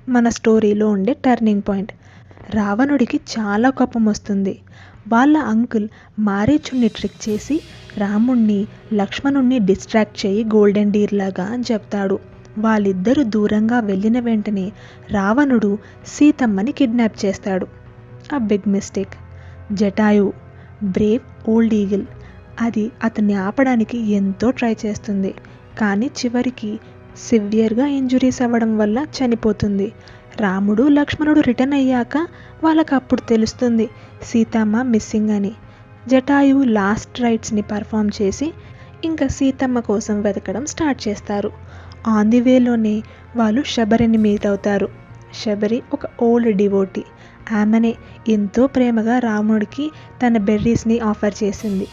మన స్టోరీలో ఉండే టర్నింగ్ పాయింట్. రావణుడికి చాలా కోపం వస్తుంది. వాళ్ళ అంకుల్ మారీచుని ట్రిక్ చేసి రాముణ్ణి లక్ష్మణుణ్ణి డిస్ట్రాక్ట్ చేయి గోల్డెన్ డీర్ లాగా అని చెప్తాడు. వాళ్ళిద్దరూ దూరంగా వెళ్ళిన వెంటనే రావణుడు సీతమ్మని కిడ్నాప్ చేస్తాడు. ఆ big mistake. Jatayu brave old eagle, అది అతన్ని ఆపడానికి ఎంతో ట్రై చేస్తుంది. కానీ చివరికి సివియర్గా ఇంజురీస్ అవ్వడం వల్ల చనిపోతుంది. రాముడు లక్ష్మణుడు రిటర్న్ అయ్యాక వాళ్ళకు అప్పుడు తెలుస్తుంది సీతమ్మ మిస్సింగ్ అని. జటాయు లాస్ట్ రైట్స్ని పర్ఫామ్ చేసి ఇంకా సీతమ్మ కోసం వెతకడం స్టార్ట్ చేస్తారు. ఆన్ ది వేలోనే వాళ్ళు శబరిని మీట్ అవుతారు. శబరి ఒక ఓల్డ్ డివోటీ. ఆమెనే ఎంతో ప్రేమగా రాముడికి తన బెర్రీస్ని ఆఫర్ చేసింది.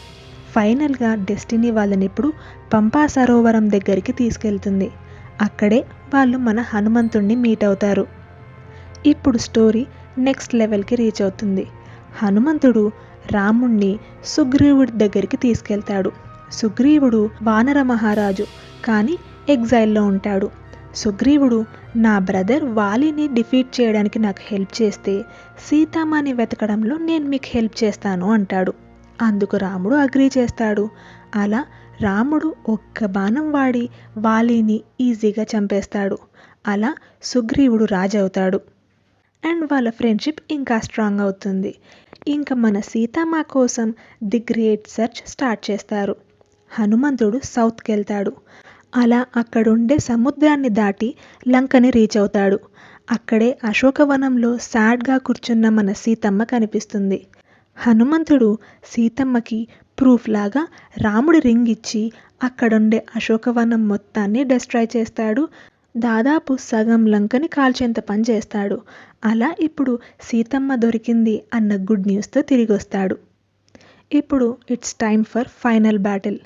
ఫైనల్గా డెస్టినీ వాళ్ళని ఇప్పుడు పంపా సరోవరం దగ్గరికి తీసుకెళ్తుంది. అక్కడే వాళ్ళు మన హనుమంతుణ్ణి మీట్ అవుతారు. ఇప్పుడు స్టోరీ నెక్స్ట్ లెవెల్కి రీచ్ అవుతుంది. హనుమంతుడు రాముణ్ణి సుగ్రీవుడి దగ్గరికి తీసుకెళ్తాడు. సుగ్రీవుడు వానర మహారాజు, కానీ ఎగ్జైల్లో ఉంటాడు. సుగ్రీవుడు, నా బ్రదర్ వాలిని డిఫీట్ చేయడానికి నాకు హెల్ప్ చేస్తే సీతమ్మని వెతకడంలో నేను మీకు హెల్ప్ చేస్తాను అంటాడు. అందుకు రాముడు అగ్రీ చేస్తాడు. అలా రాముడు ఒక్క బాణం వాడి వాలిని ఈజీగా చంపేస్తాడు. అలా సుగ్రీవుడు రాజు అవుతాడు. అండ్ వాళ్ళ ఫ్రెండ్షిప్ ఇంకా స్ట్రాంగ్ అవుతుంది. ఇంకా మన సీతమ్మ కోసం ది గ్రేట్ సర్చ్ స్టార్ట్ చేస్తారు. హనుమంతుడు సౌత్కి వెళ్తాడు. అలా అక్కడుండే సముద్రాన్ని దాటి లంకని రీచ్ అవుతాడు. అక్కడే అశోకవనంలో సాడ్గా కూర్చున్న మన సీతమ్మ కనిపిస్తుంది. హనుమంతుడు సీతమ్మకి ప్రూఫ్ లాగా రాముడి రింగ్ ఇచ్చి అక్కడుండే అశోకవనం మొత్తాన్ని డిస్ట్రాయ్ చేస్తాడు. దాదాపు సగం లంకని కాల్చేంత పని చేస్తాడు. అలా ఇప్పుడు సీతమ్మ దొరికింది అన్న గుడ్ న్యూస్తో తిరిగి వస్తాడు. ఇప్పుడు it's time for final battle.